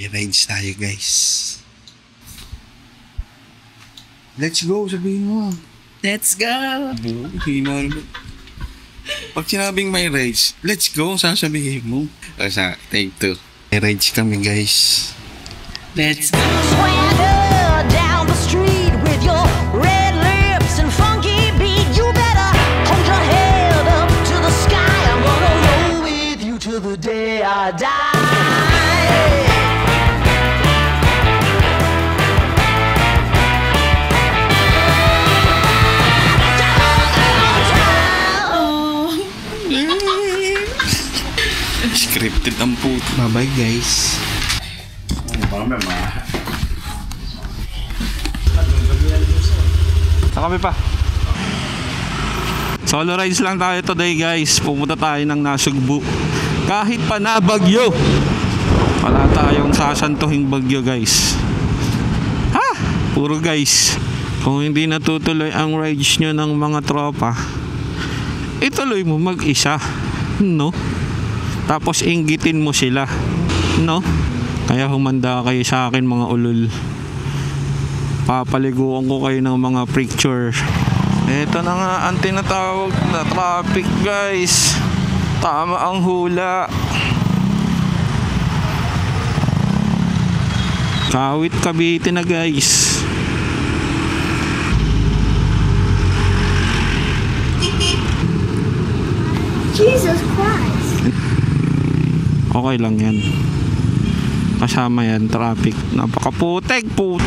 May rides tayo guys. Let's go, sabihin mo. Let's go! Pag sinabing may rides, let's go, sasabihin mo. Sa take 2. May rides kami guys. Let's go! Swagger down the street with your red lips and funky beat. You better hold your head up to the sky. I'm gonna roll with you till the day I die. Scripted ang puto. Bye-bye guys. Kami pa. Solo rides lang tayo today guys. Pumunta tayo ng Nasugbu. Kahit pa na bagyo, wala tayong sasantuhing bagyo guys. Ha? Puro guys. Kung hindi natutuloy ang rides nyo ng mga tropa, ituloy mo mag-isa, no? Tapos inggitin mo sila, no? Kaya humanda kayo sa akin mga ulol. Papaliguan ko kayo ng mga picture. Ito na nga ang tinatawag na traffic guys. Tama ang hula. Kawit Cavite na guys. Jesus Christ. Okay lang yan. Kasama yan, traffic. Napakaputek po.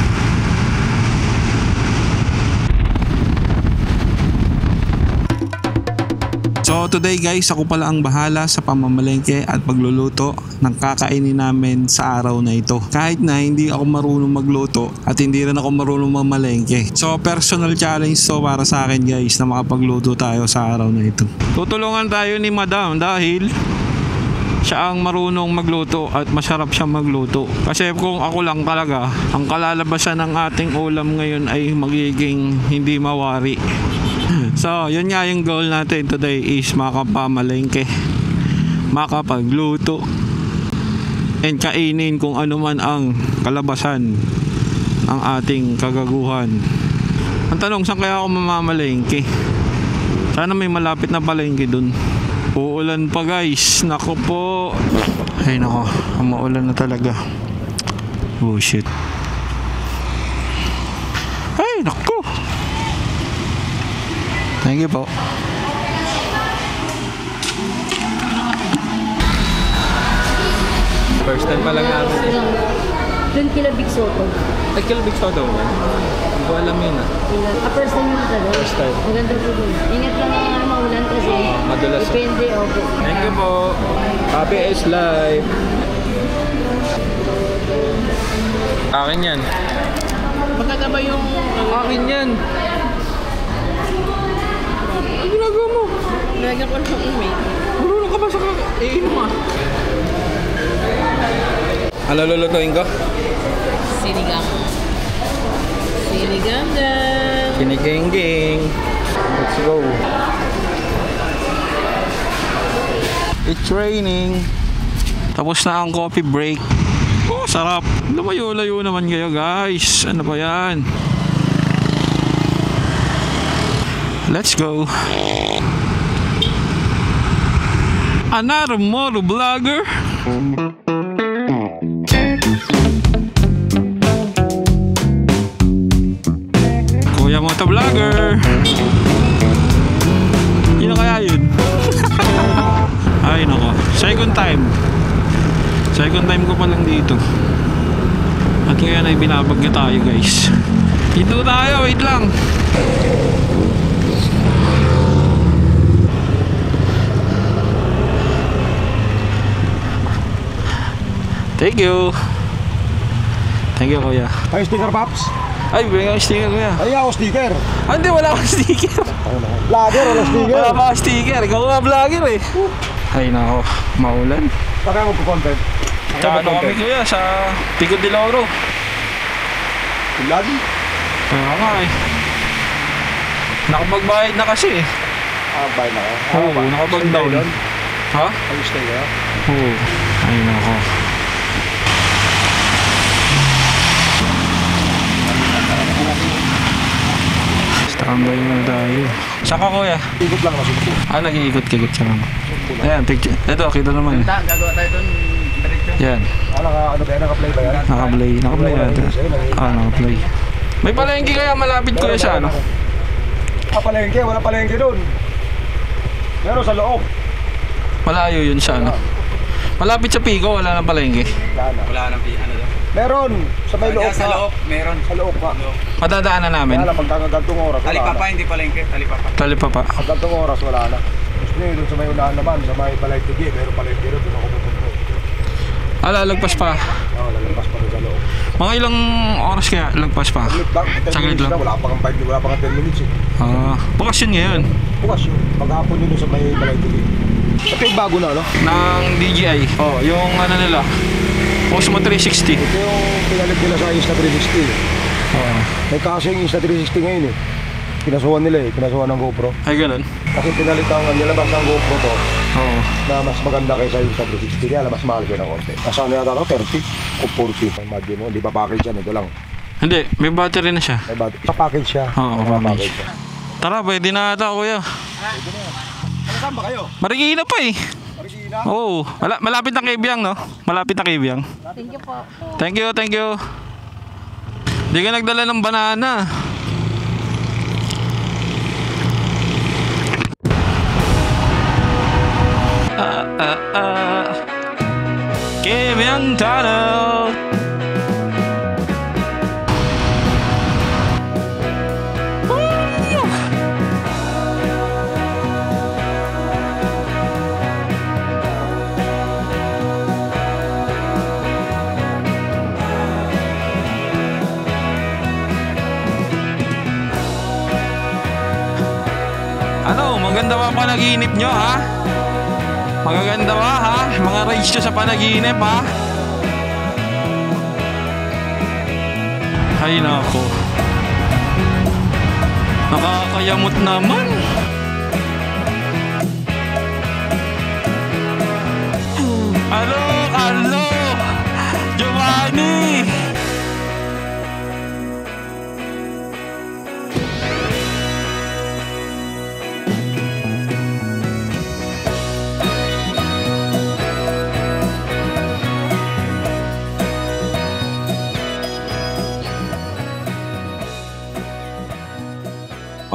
So today guys, ako pala ang bahala sa pamamalengke at pagluluto ng kakainin namin sa araw na ito. Kahit na hindi ako marunong magluto at hindi rin ako marunong mamalengke. So personal challenge to para sa akin guys na makapagluto tayo sa araw na ito. Tutulungan tayo ni Madam dahil siya ang marunong magluto at masarap siya magluto. Kasi kung ako lang talaga, ang kalalabasan ng ating ulam ngayon ay magiging hindi mawari. So, yun nga yung goal natin today is makapamalengke, makapagluto, and kainin kung ano man ang kalabasan ng ating kagaguhan. Ang tanong, saan kaya ako mamamalengke? Sana may malapit na palengke dun. Uulan pa guys, nako po. Ay nako, maulan na talaga. Oh shit. Ay nako. Thank you po. First time pa lang namin. Doon kila Big Soto. Ay, kilbig sa daw. Hindi ko alam yun ah. First time yung talaga. First time. Maganda po doon. Ingat lang ang maulan kasi. Madulas. Depende, opo. Thank you po. Happy is life. Akin yan. Maganda ba yung... Akin yan. Ano ginagawa mo? Nilagyan ko ng email. Marunong ka ba sa iinom ah? Ano lulutuin ko? Sinigang. Sinigang dyan. Kinigingging. Let's go. It's raining. Tapos na ang coffee break. Oh, sarap. Lumayo-layo naman kayo guys. Ano ba yan? Let's go. Another moto vlogger. Kuya moto vlogger. Yun na kaya yun. Ay nako, second time ko pa lang dito. At ngayon ay binabagyo tayo guys. Dito tayo, wait lang. Thank you. Thank you kuya. Ay, sticker Pops? Ay, bigyan yung sticker kuya. Ay, ako sticker. Ah, hindi, wala akong sticker. Vlogger, wala sticker. Wala akong sticker, ikaw nga vlogger eh. Ay nako, maulan. Saka ako po-content. Tsaka ano kami kuya sa Pico de Loro. Lagi? Kaya nga eh. Nakapagbayad na kasi eh. Ah, bye na. Oo, nakapag-down. Ha? Ayos tayo. Oo. Ay nako. Tambay mo tayo. Saka kuya? Ikot lang kasi. Nag-iikot-ikot siya naman. Ayan, picture. Ito, kita naman. Gagawa tayo doon. Yan. Ano ba yan? Naka-play ba yan? Naka-play yata. Naka-play. May palengke kaya malapit kuya sa ano? Palengke, wala palengke doon. Meron sa loob. Malayo yun sa ano? Malapit sa Pico, wala nang palengke. Wala nang ano doon. Meron. Sa may loob. Sa loob, meron. Sa loob pa. Madadaanan namin. Kaya lang, magkakagantong oras, wala Talipapa, na. hindi palengke. Talipapa. Talipapa. Magkagantong oras, wala na. Gusto nyo, doon sa may unahan naman, sa may balay tigi, meron palengke doon, doon ako pupunta. Lalagpas pa. Oo, lalagpas pa doon sa loob. Mga ilang oras kaya lagpas pa? Saglit lang, wala pa kang 10 minutes eh. Bukas yun ngayon. Bukas yun, maghapon yun doon sa may balay tigi. Ito yung bago na, no? Ng DJI. Yung ano nila. Osmo 360. Ito yung pinalit nila sa Insta360. May kaso yung Insta360 ngayon eh. Kinasuhan nila eh, kinasuhan ng GoPro. Ay, ganun? Kasi pinalit ang nilabas ng GoPro to Oo. na mas maganda kaysa yung Insta360. Kaya mas mahal siya ng konti. Nasaan na yata ito? 30 o 40. Imagine mo, hindi pa package yan. Ito lang. Hindi, may battery na siya. May battery. Sa package siya. Oo, May package. siya. Tara, pwede na ata kuya. Saan ba kayo? Marikina pa eh. Marikina? Oo. Malapit na kay Biang, no? Malapit na kay Biang. Thank you po. Thank you. Hindi ka nagdala ng banana. Kim Yang Tunnel. Ano, maganda ba panaginip nyo, ha? Magaganda ba, ha? Mga rage nyo sa panaginip, ha? Ay, nako. Nakakayamot naman. Alo, Giovanni!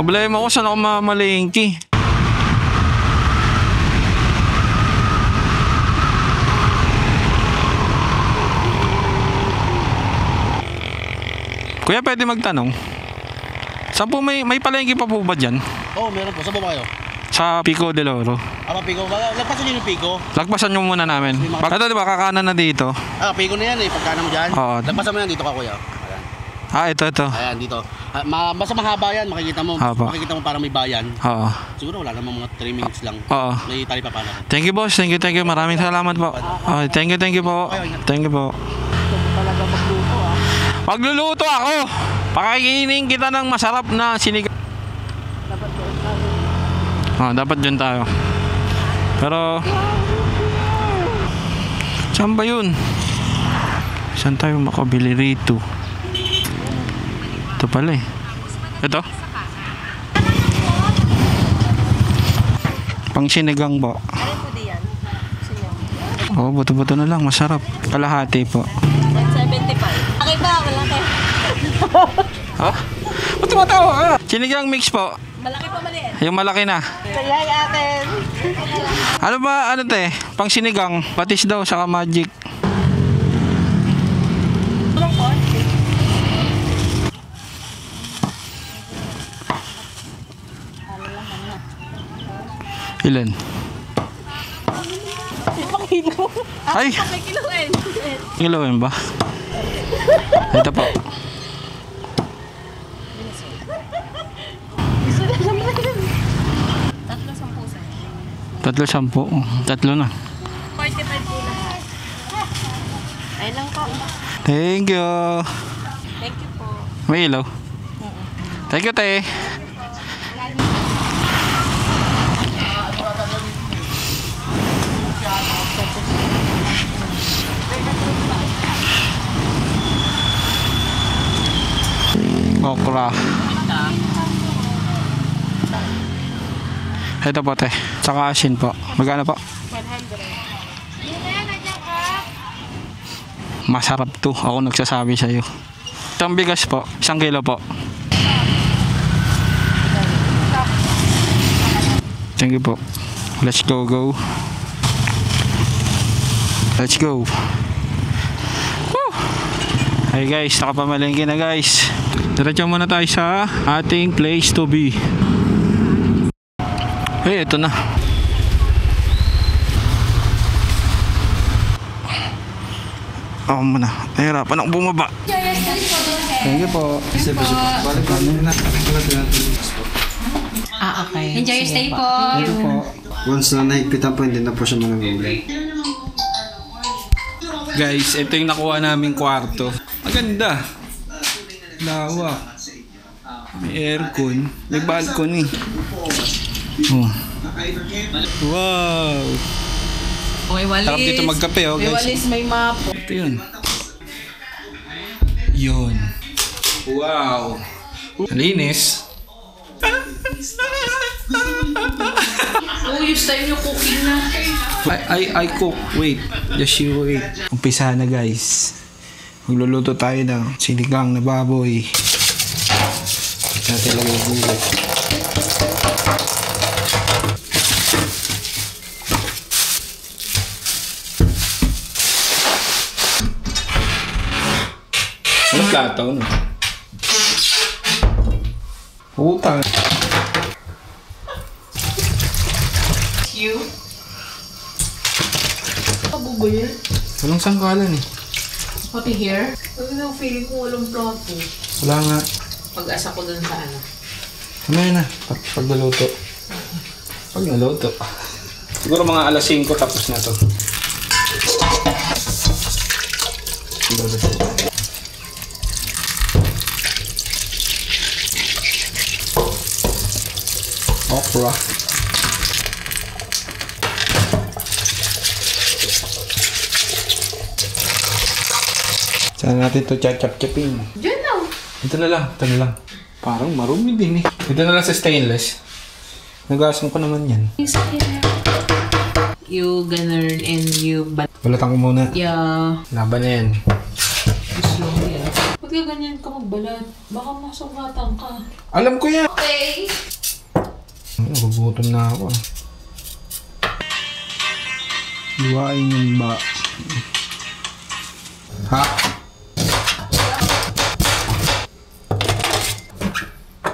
Problema ko, saan ako mamalengke? Kuya, pwede magtanong? Saan po may palengke pa po ba dyan? Oo, meron po. Saan po kayo? Sa Pico de Oro. Pico. Lagpasan nyo yung Pico. Lagpasan nyo muna namin. Ito diba, kakanan na dito. Pico na yan eh. Pagkanan mo dyan. Oo. Lagpasan mo yan dito ka, kuya. Ayan. Ito. Ayan, dito. Basta mahaba yan. Makikita mo. Haba. Makikita mo parang may bayan. Oo. Siguro wala namang mga 3 minutes lang. Oo. May tali pa na. Thank you, boss. Thank you. Maraming salamat po. Thank you po. Thank you po. Talaga magluto ah. Magluluto ako. Pakakainin kita ng masarap na sinigang. Dapat dyan tayo. Pero saan ba yun? Saan tayo makabili rito? Ito pala eh. Ito? Pang sinigang po. Ano po diyan? Oo, buto-buto na lang. Masarap. Kalahati po. 75. Okay ba? Malaki. Ha? Ba't tumatawa ka? Sinigang mix po. Malaki pa maliit. Yung malaki na. Kaya atin. Ano ba, pang sinigang, patis daw, saka magic. Ilan? Ay! Kiluin ba? Ito po. Tatlo 10. Tatlo na. 45 po lahat. Ayun lang po. Thank you. Thank you po. May ilaw. Thank you, te. Okra. Ito po, te. Tsaka asin po. Magkano po? 100. Masarap to. Ako nagsasabi sa'yo. Itong bigas po. 1 kilo po. Thank you po. Let's go. Let's go. Woo! Hey guys, nakapamalengke na guys. Diretso muna tayo sa ating place to be. Hey, ito na. Ako muna. Nahirapan akong bumaba. Thank you po. Okay. Enjoy your stay po. Ito po. Once na nahigpitan po, hindi na po siya manangulit. Guys, ito yung nakuha naming kwarto. Maganda. Lawa. May aircon. May balcony. Oh. Wow. May walis. Sarap dito magkape, oh, May guys. walis, may map. Ito yun. Yun. Wow. Linis. Oh, you style yung cooking na. I cook. Wait. Just you wait. Umpisa na guys. Magluluto tayo ng sinigang na baboy. Natin lang yung gulay. Ano plato? No? Utang. Cute. Pabuboy. Walang sangkalan eh. Pati here. Sabi na, feeling ko walang plato. Wala nga. Pag-asa ko dun sa ano. Ano na? Pag naluto. Pag naluto. Siguro mga alas 5 tapos na to. Okra. Saan natin ito chachap-chapin? Diyan na. Ito na lang. Parang marumi din eh. Ito na lang sa stainless. Nagasan ko naman yan. You ganun and you Balatan ko muna. yeah. Laban na yan. Gusto mo yan. Pag ganyan ka magbalat, baka masugatan ka. Alam ko yan. Okay. Nagugutom na ako. Luwain yung ba? Ha?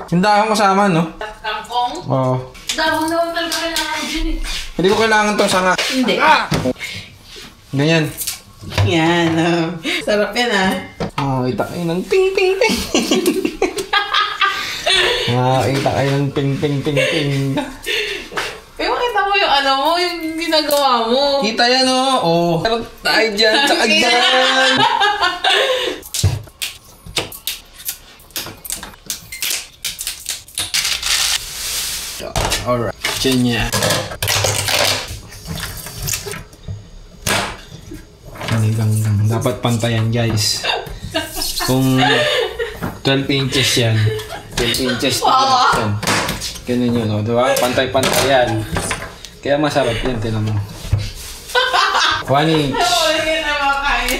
Yung dahon kasama, no? Kangkong? Oo. Dahon naman talaga kailangan dyan eh. Hindi ko kailangan to sanga. Hindi. Ganyan. Yan. Sarap yan ah. Kita kayo ng ping ping ping. Kita kayo ng ping ping ping ping. Pero makita mo yung ano mo, yung ginagawa mo. Kita yan, oh. Meron tayo dyan, tsaka dyan. Alright. Dyan yan. Ganang. Dapat pantayan, guys. Kung 12 inches yan. 12 inches yan. Ganun yun, diba? Pantay-pantay yan. Kaya masarap yan, tinan mo. 1 inch. Hindi na makain.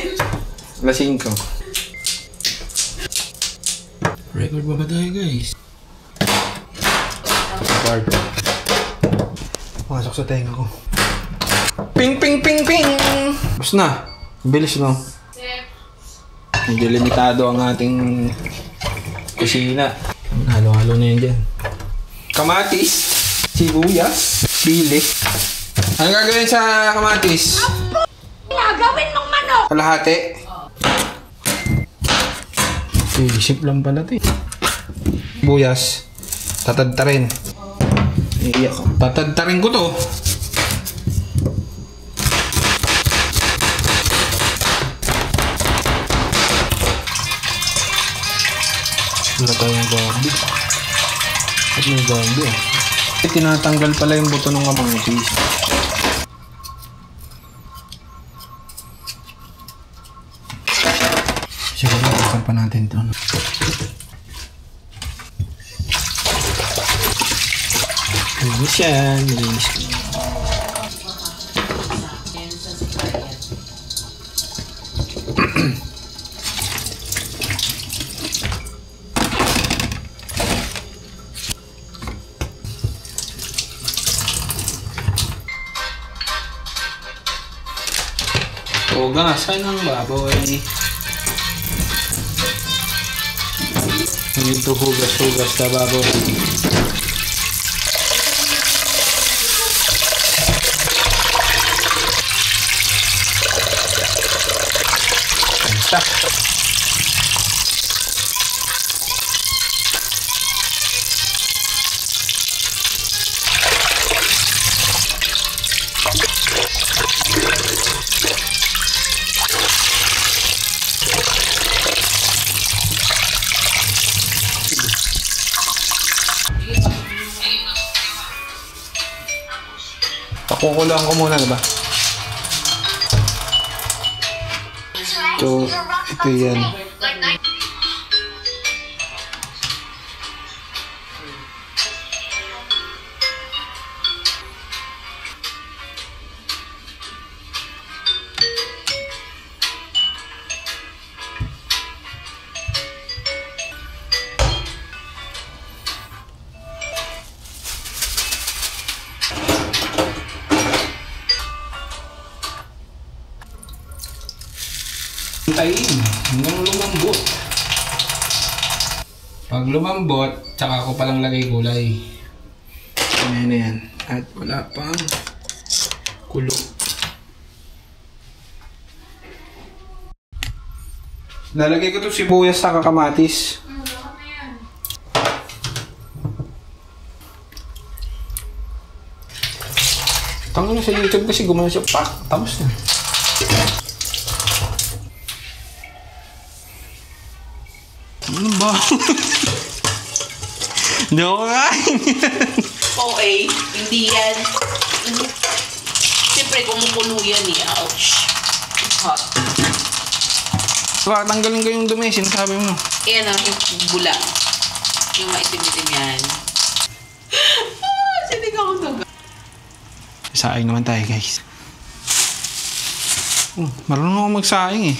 Lasing ko. Record ba tayo, guys? Record. Masok sa tenga ko. Ping, ping, ping, ping! Basta na. Bilis, no? Medyo limitado ang ating kusina. Halo-halo na yun dyan. Kamatis, sibuyas, bili. Ano gagawin sa kamatis? Gagawin mong manok! Kalahati. Isip lang pala ito eh. Sibuyas, tatadtarin. Iiyak ko. Tatadtarin ko to. Wala tayong gabi. At may gabi eh. Tinatanggal pala yung buto ng kamatis. Siguro buksan pa natin ito. Malinis yan. Malinis. Hugasan ng baboy. Ito hugas-hugas na baboy. Basta. Pakukulang ko muna, diba? Ito yan. Hintayin hanggang lumambot. Pag lumambot, tsaka ako palang lagay gulay. Ayan na yan. At wala pang kulo. Lalagay ko to sibuyas sa kakamatis. Tango na sa YouTube kasi gumana siya. Pak! Tapos na. Ano ba? Hindi ako kain. Okay, hindi yan. Siyempre, kumukulo yan eh. Ouch. It's hot. Baka tanggalin ko yung dumi, sinasabi mo. Ayan ang yung bula. Yung maitim-itim yan. Sinig ako taga. Saing naman tayo, guys. Marunong ako magsaing eh.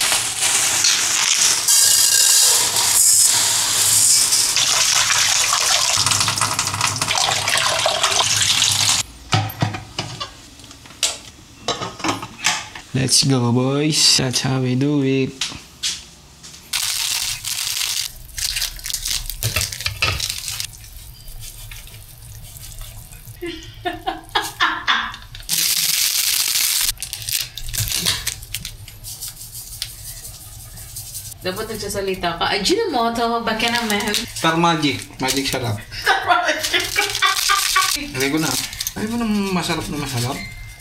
Let's go, boys. That's how we do it. Dapat nagsasalita ka. Ay, Gina mo to. Baka naman. Star Magic. Magic sarap. Lagay ko na. Ay mo nang masarap na masarap.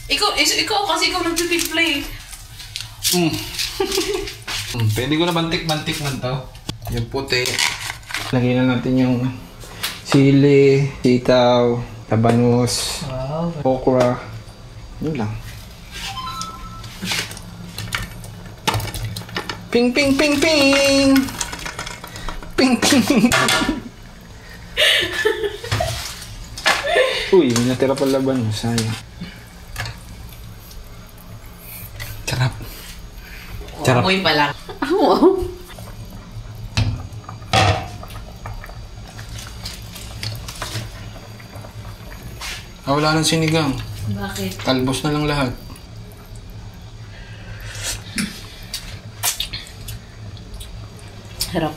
Ikaw kasi ikaw nag-play. Pwede ko na bantik-bantik man to. Yung puti. Lagyan na natin yung sili, sitaw, tabanos, okra. Yun lang. Ping, ping, ping, ping! Ping, ping! Uy, may natira pa laban. Sayang. Sarap. Sarap. Amoy pa lang. Wala nang sinigang. Bakit? Talbos na lang lahat. Harap.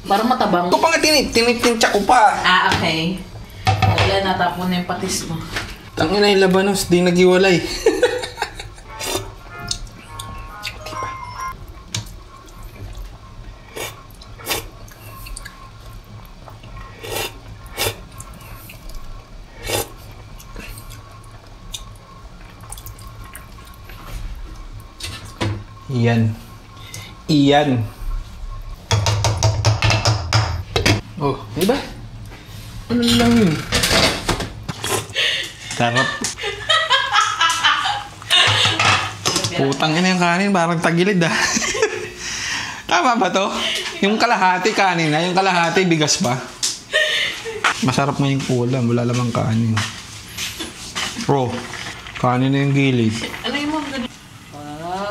Parang matabang. Ito pa nga tinitintsa ko pa. Ah, okay. Wala, natapon na yung patis mo. Tangin na yung labanos, di nagiwalay. Iyan. Iyan. Oh, diba? Ano lang yun? Sarap. Putang ina yung kanin, parang tagilid ah. Tama ba to? Yung kalahati kanin na, yung kalahati bigas pa. Masarap mo yung ulam, wala lamang kanin. Bro, kanin na yung gilid. Ano yung mga ganun?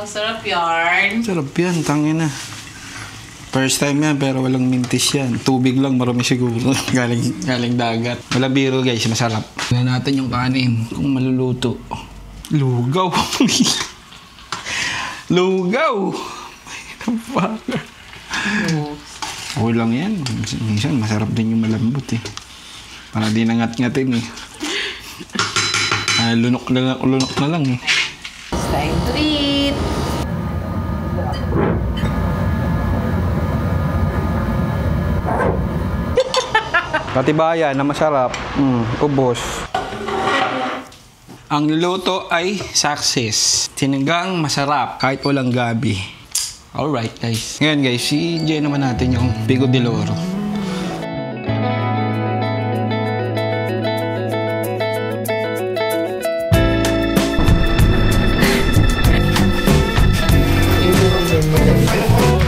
Sarap yarn. Sarap yan, tangin na. First time yan, pero walang mintis yan. Tubig lang, marami siguro. galing dagat. Wala biro guys, masarap. Tignan natin yung kanin, kung maluluto. Lugaw. Lugaw. Okay lang yan. Minsan, masarap din yung malambot eh. Para di nangat-ngatin eh. Lunok na lang eh. It's time to eat. Katibayan na masarap. Ubos. Ang niluto ay success. Sinigang masarap kahit walang gabi. Alright guys. Ngayon guys, i-enjoy naman natin yung Pico de Oro.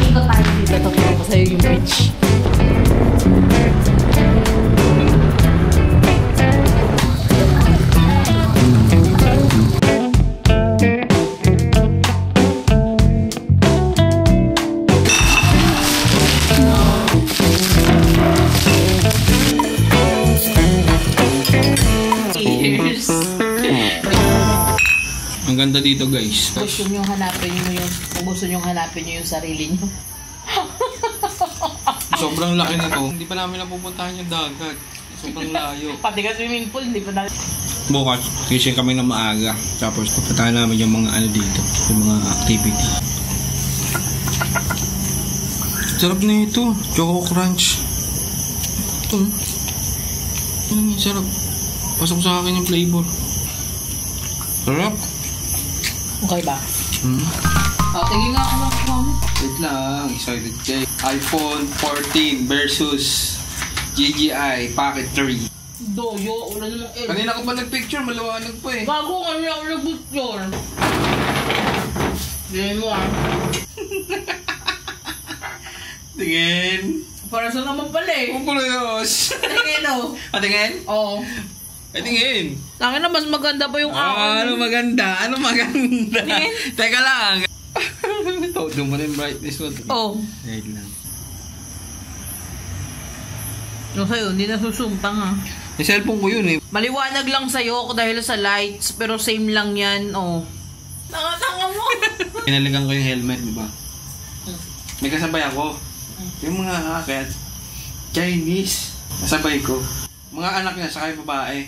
Ikot tayo dito. Tapos ko sa'yo yung beach. Ang ganda dito guys. Gusto nyo hanapin nyo yung, kung gusto nyo hanapin nyo yung sarili nyo. Sobrang laki nito. Hindi pa namin napupuntahan yung dagat. Sobrang layo. Pati ka swimming pool, hindi pa na. Bukas, gising kami na maaga. Tapos pupuntahan namin yung mga ano dito. Yung mga activity. Sarap na ito. Choco Crunch. Ito. Sarap. Pasok sa akin yung flavor. Sarap. Okay ba? Tingin nga ako ng Wait lang. Excited kayo. iPhone 14 versus GGI Pocket 3. Doyo, wala namang L. Kanina ko pa nag-picture. Maliwanag pa eh. Bago kami ako nag-picture. Tingin mo ah. Tingin. Para sa naman pala eh. Pupulayos. Tingin o. Tingin? Oo. Ay, tingin. Tangin na, mas maganda pa yung akin. Ano maganda? Ano maganda? Tingin? Teka lang. Todo mo rin brightness mo. Oo. Wait lang. Yung sa'yo, hindi nasusumtang ah. Yung cellphone ko yun eh. Maliwanag lang sa'yo dahil sa lights, pero same lang yan, oh. Tanga mo! Pinaligan ko yung helmet, di ba? May kasabay ako. Yung mga akit, Chinese. Kasabay ko. Mga anak niya, saka yung babae.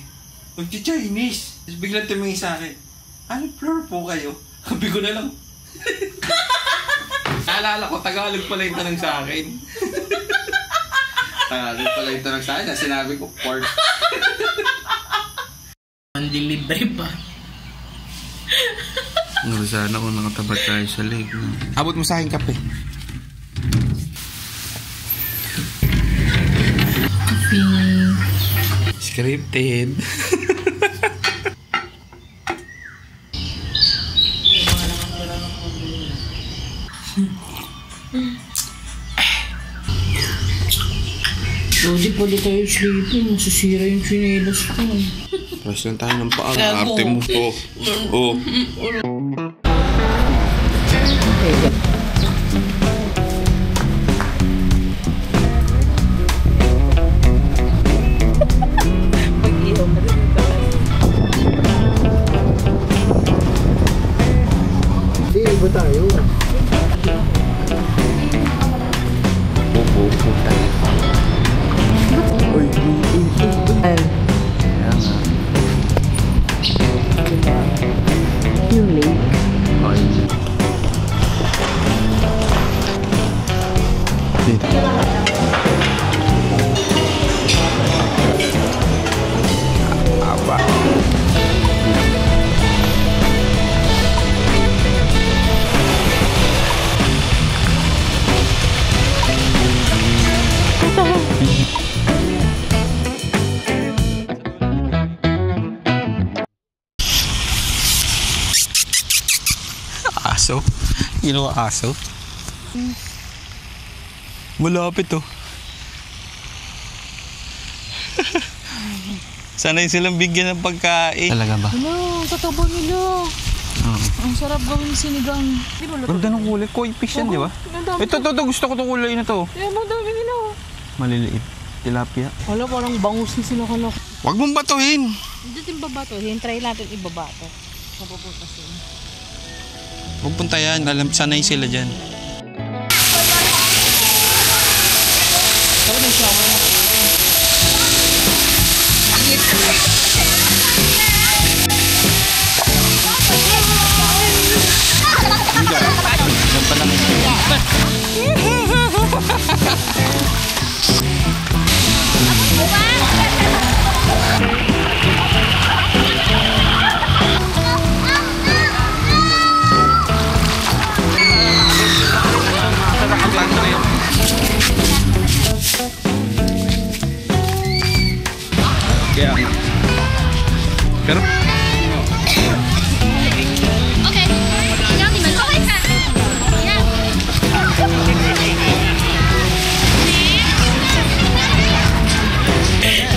Mag-Chinese. Tapos biglang tumingin sa akin. Ano floor po kayo? Sabi ko na lang. Naalala ko, Tagalog pala yung tanong sa akin. Tagalog pala yung tanong sa akin. Na sinabi ko, pork. Manlilibre pa. Sana kung nakatabat tayo sa leg. Abot mo sa akin kape. Scripted. Lodi pala tayo sleeping. Masisira yung chinelas ko. Press lang tayo ng paa. Arte mo. Oh. Hindi ba tayo? Aso? Ginawa aso? Malapit oh. Sanay silang bigyan ng pagkain. Talaga ba? Ano, tataba nila. Ang sarap gawin sinigang. Di ba luto? Ganda ng kulay. Koi fish yan, di ba? Ito, gusto ko itong kulay na to. Eh, madami nila. Maliliit. Tilapia. Wala, parang bangus na sila kalak. Huwag mong batuhin. Hindi din babatohin. Try natin ibabato. Mapuputas yun. Huwag punta yan. Alam, sanay sila dyan. Saka ng shower mo. Yan pa lang kaya pero Okay. Ikaw, di man. Okay ka. Yeah.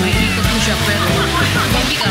May ikot mo siya, pero hindi ka.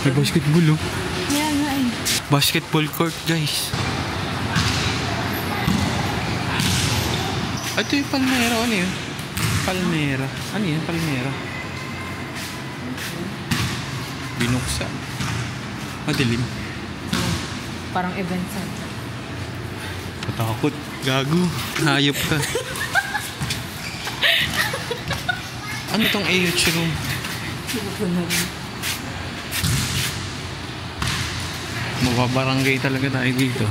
may basketball, oh. Kaya nga eh. Basketball court, guys. Ito yung palmera. Ano yun? Palmera. Ano yun? Palmera. Binuksan. Madilim. Parang event center. Patakot. Gago. Hayop ka. Ano tong AH room? Mababarangay talaga tayo dito.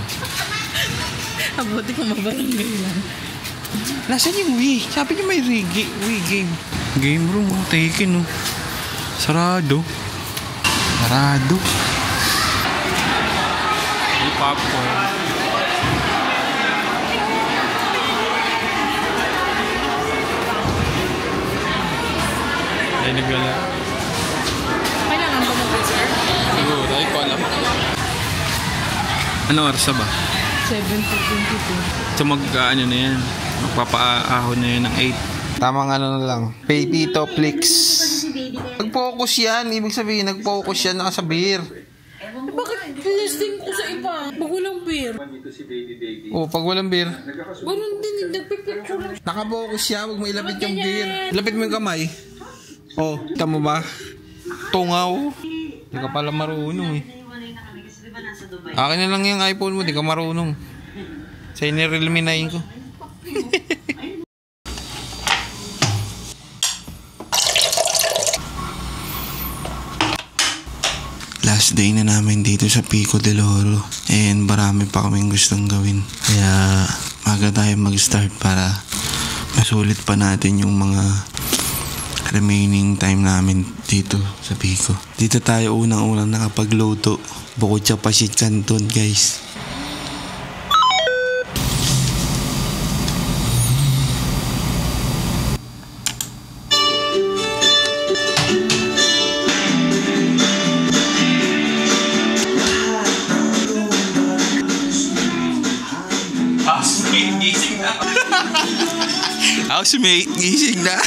Abuti kung mabarangay lang. Nasaan yung Wii? Sabi niyo may Wii game. Game room, oh. Taken, oh. Sarado. Sarado. May popcorn. Ay, nagala. Kailangan ba mag-reserve? Siguro, ay ko alam. Ano oras na ba? 7:22. So ano na yan, magpapaahon na yan ng 8. Tamang ano na lang, pay dito, Flix. Nag-focus yan, ibig sabihin, nag-focus yan, naka sa beer. Bakit listing ko sa iba? Pag walang beer. Oh, pag walang beer. Ganun din, nagpipicture lang. Naka-focus siya, huwag mo ilapit yung beer. Ilapit mo yung kamay. Oh, kita mo ba? Tungaw. Hindi ka pala marunong eh. Akin na lang yung iPhone mo, di ka marunong. Sa inireliminayin ko. Last day na namin dito sa Pico del Oro. And marami pa kaming gustong gawin. Kaya maga tayo mag-start para masulit pa natin yung mga remaining time namin dito sa Pico. Dito tayo unang-unang nakapagluto. Bukod sa Pasit Canton, guys. Housemate, gising na.